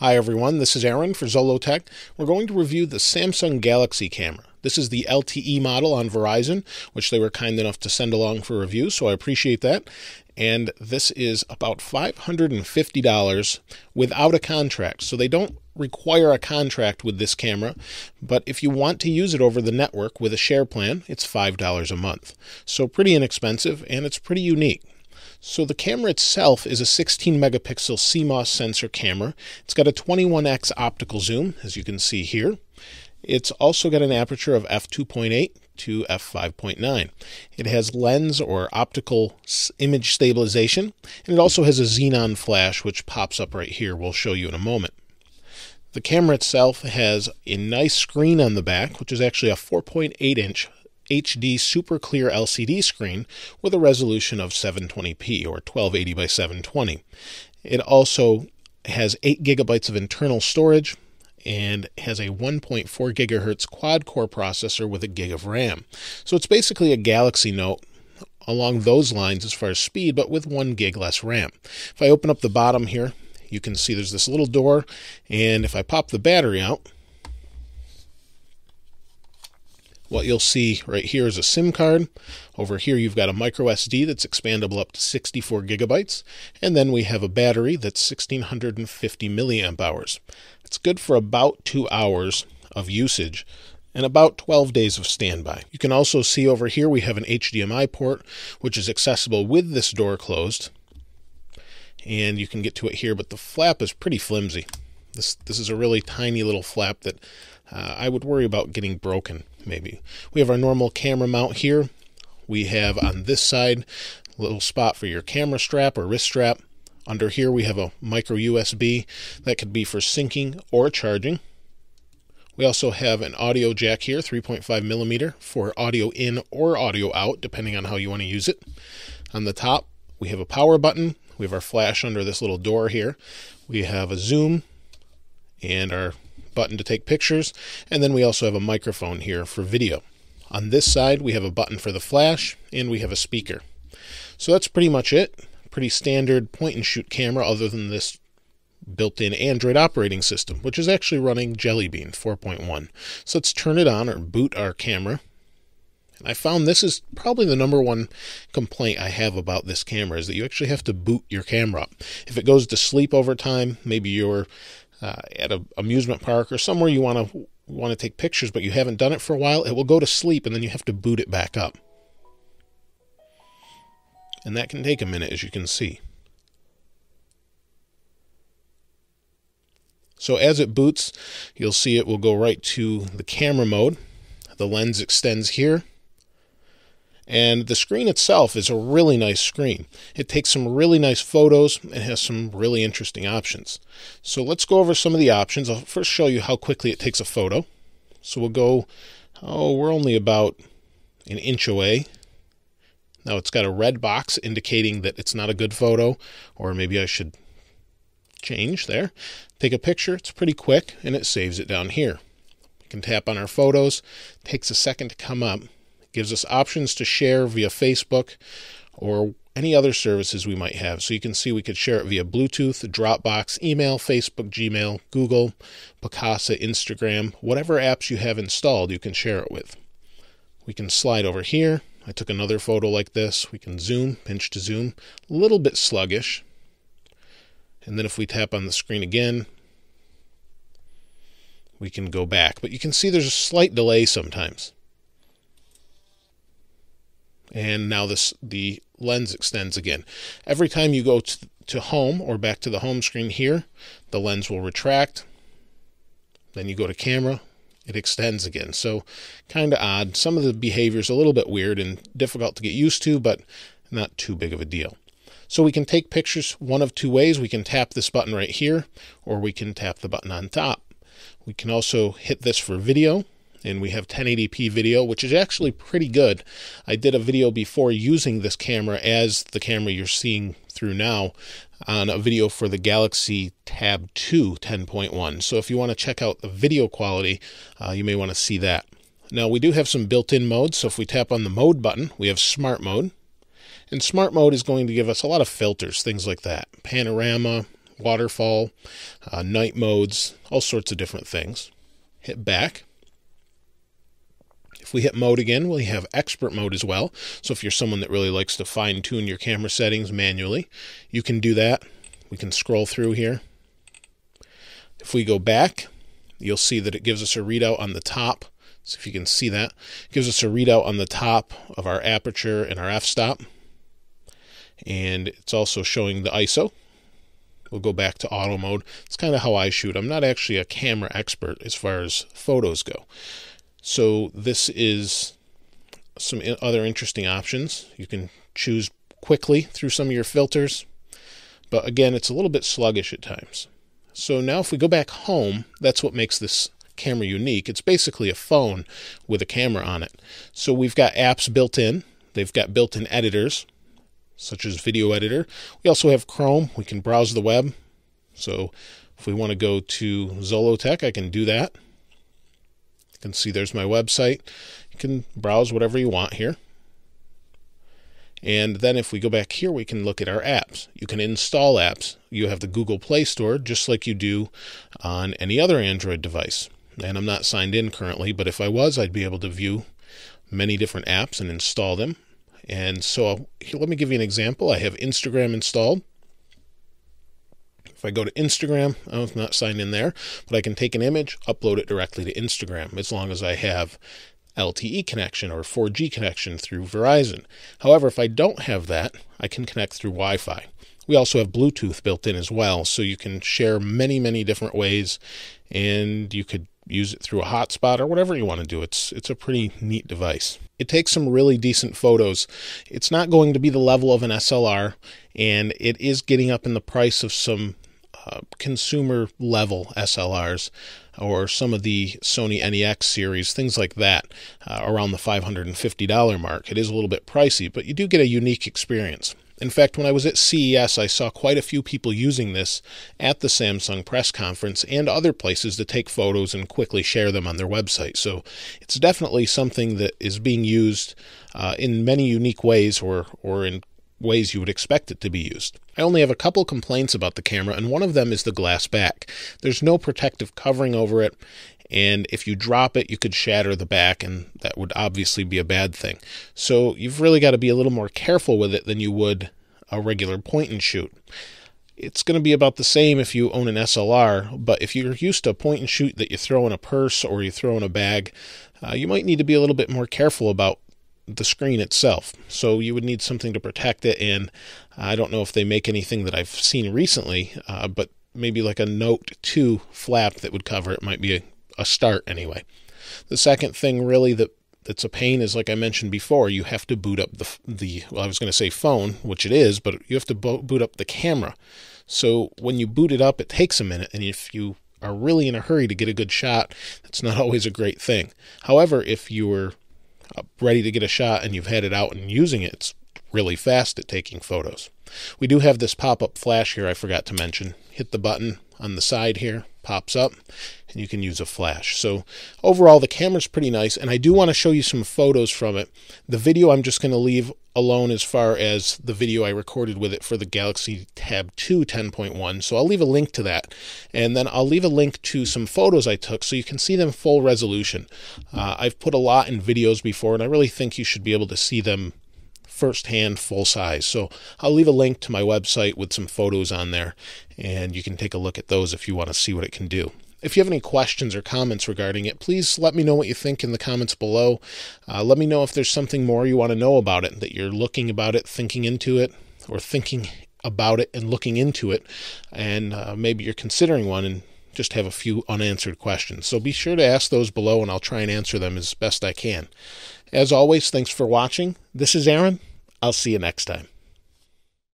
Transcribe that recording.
Hi everyone, this is Aaron for Zollotech. We're going to review the Samsung Galaxy camera. This is the LTE model on Verizon, which they were kind enough to send along for review, so I appreciate that. And this is about $550 without a contract. So they don't require a contract with this camera, but if you want to use it over the network with a share plan, it's $5 a month. So pretty inexpensive, and it's pretty unique. So the camera itself is a 16 megapixel CMOS sensor camera. It's got a 21x optical zoom, as you can see here. It's also got an aperture of f2.8 to f5.9. It has lens or optical image stabilization, and it also has a xenon flash, which pops up right here. We'll show you in a moment. The camera itself has a nice screen on the back, which is actually a 4.8-inch HD super clear LCD screen with a resolution of 720p or 1280 by 720. It also has 8 gigabytes of internal storage and has a 1.4 gigahertz quad-core processor with a gig of RAM. So it's basically a Galaxy Note along those lines as far as speed, but with 1 gig less RAM. If I open up the bottom here, you can see there's this little door, and if I pop the battery out, what you'll see right here is a SIM card. Over here you've got a micro SD that's expandable up to 64 gigabytes. And then we have a battery that's 1650 milliamp hours. It's good for about 2 hours of usage and about 12 days of standby. You can also see over here we have an HDMI port, which is accessible with this door closed. And you can get to it here, but the flap is pretty flimsy. This is a really tiny little flap that I would worry about getting broken, maybe. We have our normal camera mount here. We have on this side a little spot for your camera strap or wrist strap. Under here we have a micro USB that could be for syncing or charging. We also have an audio jack here, 3.5 millimeter, for audio in or audio out, depending on how you want to use it. On the top, we have a power button. We have our flash under this little door here. We have a zoom and our button to take pictures, and then we also have a microphone here for video. On this side we have a button for the flash, and we have a speaker. So that's pretty much it. Pretty standard point and shoot camera, other than this built-in Android operating system, which is actually running Jelly Bean 4.1. So let's turn it on or boot our camera. And I found this is probably the number one complaint I have about this camera, is that you actually have to boot your camera up. If it goes to sleep over time, maybe you're at an amusement park or somewhere you want to take pictures, but you haven't done it for a while, it will go to sleep and then you have to boot it back up. And that can take a minute, as you can see. So as it boots, you'll see it will go right to the camera mode. The lens extends here. And the screen itself is a really nice screen. It takes some really nice photos and has some really interesting options. So let's go over some of the options. I'll first show you how quickly it takes a photo. So we'll go, we're only about an inch away. Now it's got a red box indicating that it's not a good photo, or maybe I should change there. Take a picture, it's pretty quick, and it saves it down here. We can tap on our photos. It takes a second to come up. Gives us options to share via Facebook or any other services we might have. So you can see we could share it via Bluetooth, Dropbox, email, Facebook, Gmail, Google, Picasa, Instagram, whatever apps you have installed, you can share it with. We can slide over here. I took another photo like this. We can zoom, pinch to zoom, a little bit sluggish. And then if we tap on the screen again, we can go back. But you can see there's a slight delay sometimes. And now the lens extends again. Every time you go to home or back to the home screen here, the lens will retract. Then you go to camera, it extends again. So kind of odd. Some of the behavior is a little bit weird and difficult to get used to, but not too big of a deal. So we can take pictures one of two ways. We can tap this button right here, or we can tap the button on top. We can also hit this for video. And we have 1080p video, which is actually pretty good. I did a video before using this camera as the camera you're seeing through now on a video for the Galaxy Tab 2 10.1. So if you want to check out the video quality, you may want to see that. Now we do have some built-in modes. So if we tap on the mode button, we have smart mode. And smart mode is going to give us a lot of filters, things like that. Panorama, waterfall, night modes, all sorts of different things. Hit back. If we hit mode again, we have expert mode as well. So if you're someone that really likes to fine-tune your camera settings manually, you can do that. We can scroll through here. If we go back, you'll see that it gives us a readout on the top. So if you can see that, it gives us a readout on the top of our aperture and our f-stop. And it's also showing the ISO. We'll go back to auto mode. It's kind of how I shoot. I'm not actually a camera expert as far as photos go. So this is some other interesting options. You can choose quickly through some of your filters, but again, it's a little bit sluggish at times. So now if we go back home, that's what makes this camera unique. It's basically a phone with a camera on it. So we've got apps built in. They've got built-in editors, such as video editor. We also have Chrome. We can browse the web. So if we want to go to Zollotech, I can do that. You can see there's my website. You can browse whatever you want here. And then if we go back here, we can look at our apps. You can install apps. You have the Google Play Store, just like you do on any other Android device. And I'm not signed in currently, but if I was, I'd be able to view many different apps and install them. And so here, let me give you an example. I have Instagram installed. If I go to Instagram, I'm not signed in there, but I can take an image, upload it directly to Instagram, as long as I have LTE connection or 4G connection through Verizon. However, if I don't have that, I can connect through Wi-Fi. We also have Bluetooth built in as well, so you can share many, many different ways, and you could use it through a hotspot or whatever you want to do. It's a pretty neat device. It takes some really decent photos. It's not going to be the level of an SLR, and it is getting up in the price of some consumer level SLRs or some of the Sony NEX series, things like that, around the $550 mark. It is a little bit pricey, but you do get a unique experience. In fact, when I was at CES, I saw quite a few people using this at the Samsung press conference and other places to take photos and quickly share them on their website. So it's definitely something that is being used in many unique ways or in ways you would expect it to be used. I only have a couple complaints about the camera, and one of them is the glass back. There's no protective covering over it, and if you drop it, you could shatter the back, and that would obviously be a bad thing. So you've really got to be a little more careful with it than you would a regular point and shoot. It's going to be about the same if you own an SLR, but if you're used to a point and shoot that you throw in a purse or you throw in a bag, you might need to be a little bit more careful about the screen itself. So you would need something to protect it, and I don't know if they make anything that I've seen recently, but maybe like a Note 2 flap that would cover it might be a start anyway. The second thing really that's a pain is, like I mentioned before, you have to boot up well, I was going to say phone, which it is, but you have to boot up the camera. So when you boot it up, it takes a minute, and if you are really in a hurry to get a good shot, that's not always a great thing. However, if you were ready to get a shot and you've had it out and using it, it's really fast at taking photos. We do have this pop-up flash here I forgot to mention. Hit the button on the side here, pops up, and you can use a flash. So overall, the camera's pretty nice, and I do want to show you some photos from it. The video I'm just going to leave alone as far as the video I recorded with it for the Galaxy Tab 2 10.1, so I'll leave a link to that, and then I'll leave a link to some photos I took so you can see them full resolution. I've put a lot in videos before, and I really think you should be able to see them firsthand, full size. So I'll leave a link to my website with some photos on there, and you can take a look at those if you want to see what it can do. If you have any questions or comments regarding it, please let me know what you think in the comments below. Let me know if there's something more you want to know about it, that you're looking about it, thinking into it, or thinking about it and looking into it, and maybe you're considering one and just have a few unanswered questions. So be sure to ask those below, and I'll try and answer them as best I can. As always, thanks for watching. This is Aaron. I'll see you next time.